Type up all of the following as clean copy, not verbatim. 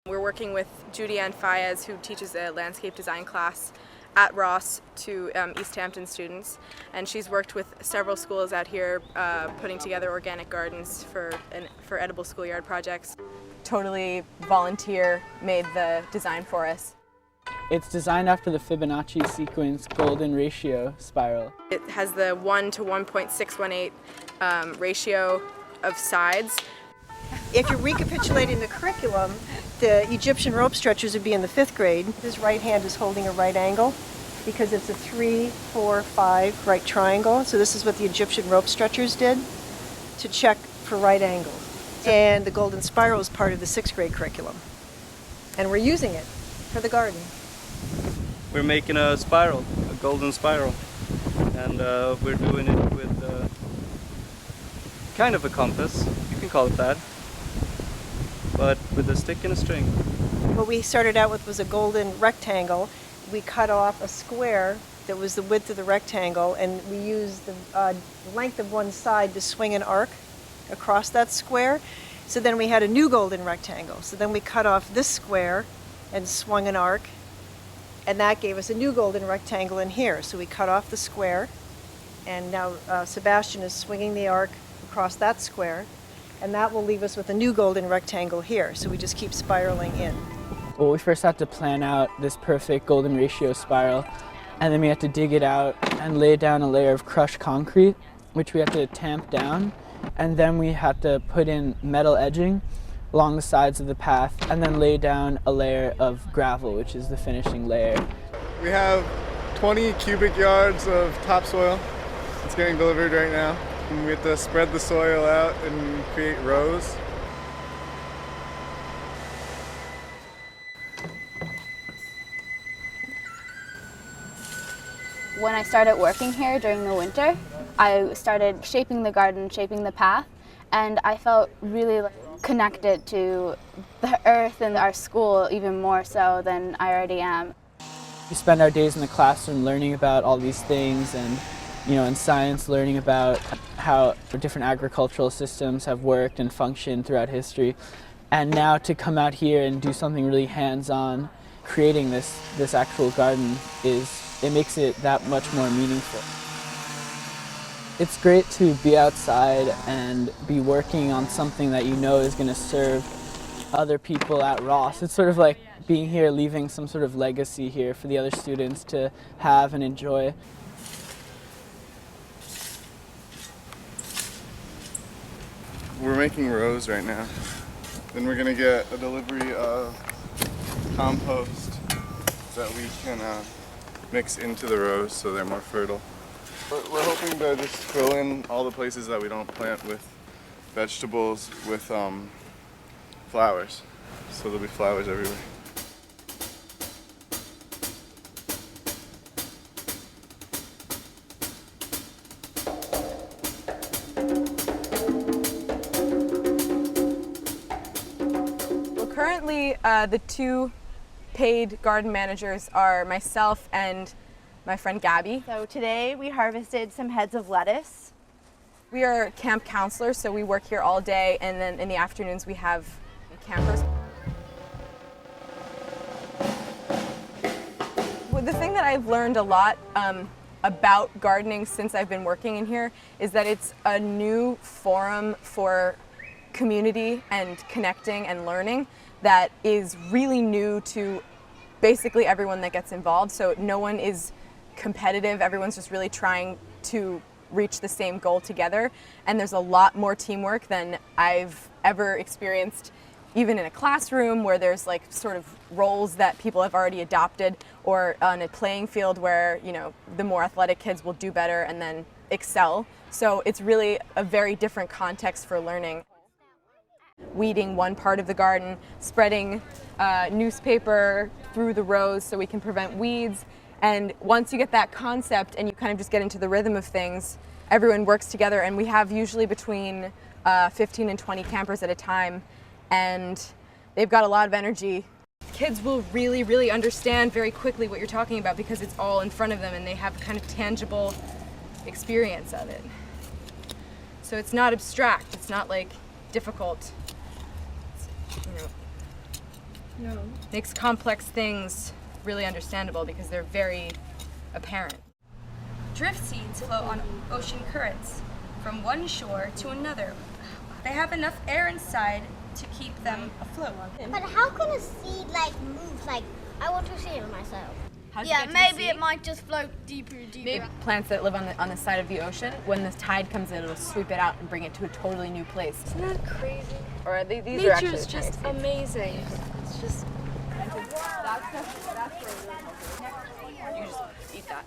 We're working with Judy Ann Fayez, who teaches a landscape design class at Ross to East Hampton students, and she's worked with several schools out here putting together organic gardens for edible schoolyard projects. Totally volunteer made the design for us. It's designed after the Fibonacci sequence golden ratio spiral. It has the 1 to 1.618 ratio of sides. If you're recapitulating the curriculum, the Egyptian rope stretchers would be in the 5th grade. His right hand is holding a right angle because it's a 3, 4, 5 right triangle. So this is what the Egyptian rope stretchers did to check for right angles. And the golden spiral is part of the 6th grade curriculum. And we're using it for the garden. We're making a spiral, a golden spiral. And we're doing it with kind of a compass, you can call it that, but with a stick and a string. What we started out with was a golden rectangle. We cut off a square that was the width of the rectangle, and we used the length of one side to swing an arc across that square. So then we had a new golden rectangle. So then we cut off this square and swung an arc, and that gave us a new golden rectangle in here. So we cut off the square, and now Sebastian is swinging the arc across that square, and that will leave us with a new golden rectangle here. So we just keep spiraling in. Well, we first had to plan out this perfect golden ratio spiral, and then we had to dig it out and lay down a layer of crushed concrete, which we had to tamp down, and then we had to put in metal edging along the sides of the path, and then lay down a layer of gravel, which is the finishing layer. We have 20 cubic yards of topsoil. It's getting delivered right now. And we have to spread the soil out and create rows. When I started working here during the winter, I started shaping the garden, shaping the path, and I felt really connected to the earth and our school even more so than I already am. We spend our days in the classroom learning about all these things, and in science, learning about how different agricultural systems have worked and functioned throughout history. And now to come out here and do something really hands-on, creating this actual garden, it makes it that much more meaningful. It's great to be outside and be working on something that you know is going to serve other people at Ross. It's sort of like being here, leaving some sort of legacy here for the other students to have and enjoy. We're making rows right now. Then we're gonna get a delivery of compost that we can mix into the rows so they're more fertile. We're hoping to just fill in all the places that we don't plant with vegetables with flowers. So there'll be flowers everywhere. Currently, the two paid garden managers are myself and my friend Gabby. So today we harvested some heads of lettuce. We are camp counselors, so we work here all day, and then in the afternoons we have campers. Well, the thing that I've learned a lot about gardening since I've been working in here is that it's a new forum for community and connecting and learning that is really new to basically everyone that gets involved. So no one is competitive, everyone's just really trying to reach the same goal together, and there's a lot more teamwork than I've ever experienced, even in a classroom where there's like sort of roles that people have already adopted, or on a playing field where the more athletic kids will do better and then excel. So it's really a very different context for learning. Weeding one part of the garden, spreading newspaper through the rows so we can prevent weeds. And once you get that concept and you kind of just get into the rhythm of things, everyone works together, and we have usually between 15 and 20 campers at a time, and they've got a lot of energy. Kids will really, really understand very quickly what you're talking about because it's all in front of them and they have a kind of tangible experience of it. So it's not abstract, it's not like difficult. Makes complex things really understandable because they're very apparent. Drift seeds float on ocean currents from one shore to another. They have enough air inside to keep them afloat. But how can a seed move? I want to see it myself. Yeah, maybe it might just float deeper and deeper. Maybe plants that live on the side of the ocean, when the tide comes in, it'll sweep it out and bring it to a totally new place. Isn't that crazy? Or these are actually Nature's just amazing. It's just. You just eat that.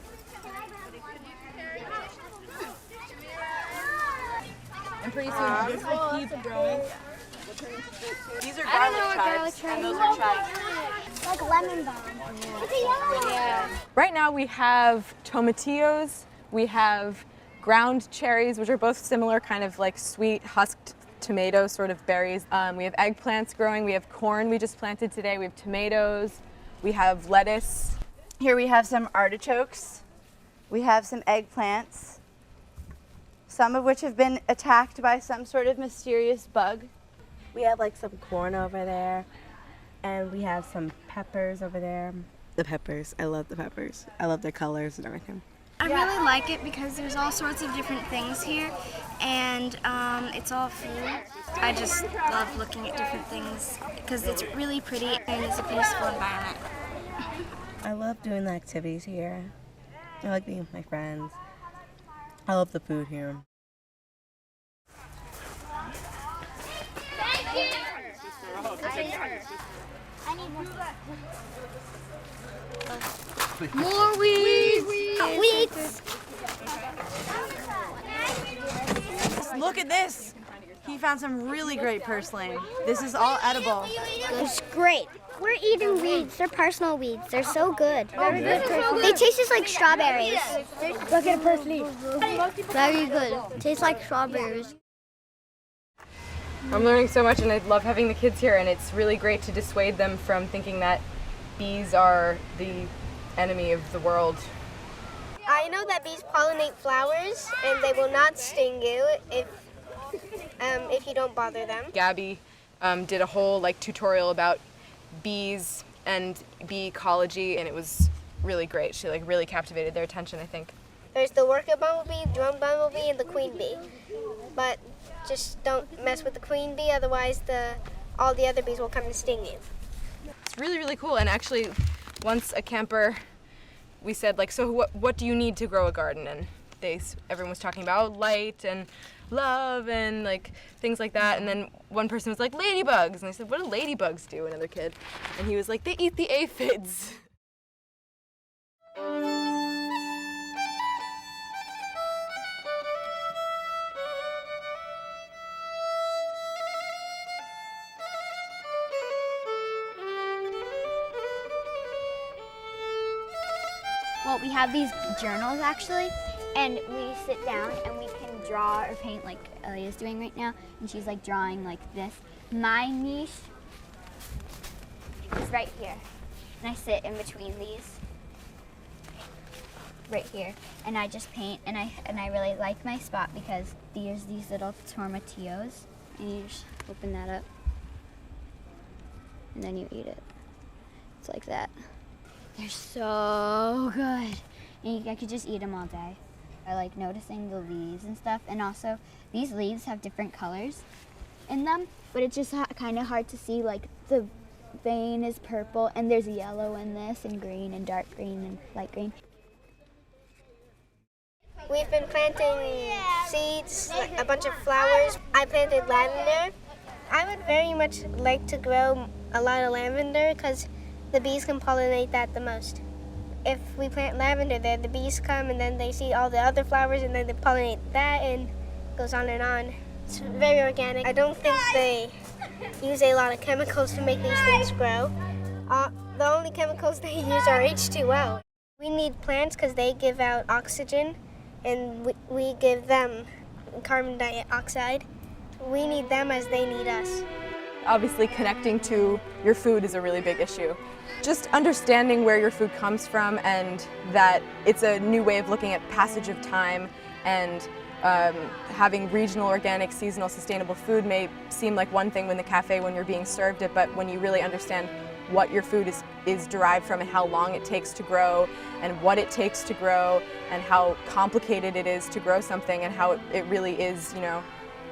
And pretty soon this will keep growing. These are garlic chives, and those are chives. Like lemon balm. It's a yellow. Yeah. Right now we have tomatillos, we have ground cherries, which are both similar, kind of like sweet husked tomato sort of berries. We have eggplants growing, we have corn we just planted today, we have tomatoes, we have lettuce. Here we have some artichokes. We have some eggplants, some of which have been attacked by some sort of mysterious bug. We have like some corn over there, and we have some peppers over there. The peppers, I love the peppers. I love their colors and everything. I really like it because there's all sorts of different things here, and it's all food. I just love looking at different things because it's really pretty and it's a peaceful environment. I love doing the activities here. I like being with my friends. I love the food here. More weeds! Weeds! Look at this! He found some really great purslane. This is all edible. It's great. We're eating weeds. They're personal weeds. They're so good. They taste just like strawberries. Look at a purslane. Very good. Tastes like strawberries. I'm learning so much and I love having the kids here, and it's really great to dissuade them from thinking that bees are the enemy of the world. I know that bees pollinate flowers and they will not sting you if you don't bother them. Gabby did a whole tutorial about bees and bee ecology, and it was really great. She really captivated their attention, I think. There's the worker bumblebee, drone bumblebee, and the queen bee. But just don't mess with the queen bee, otherwise all the other bees will come and sting you. It's really, really cool. And actually, once a camper, we said, so what do you need to grow a garden? And everyone was talking about light and love and things like that. And then one person was like, ladybugs. And I said, what do ladybugs do? Another kid. And he was like, they eat the aphids. Well, we have these journals actually, and we sit down and we can draw or paint like Elia's doing right now, and she's drawing like this. My niche is right here, and I sit in between these, right here, and I just paint, and I really like my spot because there's these little tomatillos, and you just open that up, and then you eat it. It's like that. They're so good. And I could just eat them all day. I like noticing the leaves and stuff. And also, these leaves have different colors in them, but it's just kind of hard to see. The vein is purple, and there's yellow in this, and green, and dark green, and light green. We've been planting seeds, a bunch of flowers. I planted lavender. I would very much like to grow a lot of lavender because the bees can pollinate that the most. If we plant lavender there, the bees come and then they see all the other flowers and then they pollinate that, and it goes on and on. It's very organic. I don't think they use a lot of chemicals to make these things grow. The only chemicals they use are H2O. We need plants because they give out oxygen and we give them carbon dioxide. We need them as they need us. Obviously, connecting to your food is a really big issue. Just understanding where your food comes from and that it's a new way of looking at passage of time, and having regional, organic, seasonal, sustainable food may seem like one thing in the cafe when you're being served it, but when you really understand what your food is derived from and how long it takes to grow and what it takes to grow and how complicated it is to grow something and how it really is, you know,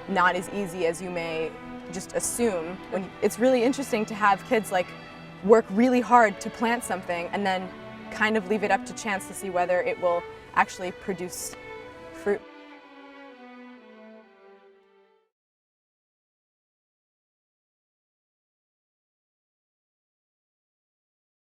not as easy as you may just assume. It's really interesting to have kids like work really hard to plant something and then kind of leave it up to chance to see whether it will actually produce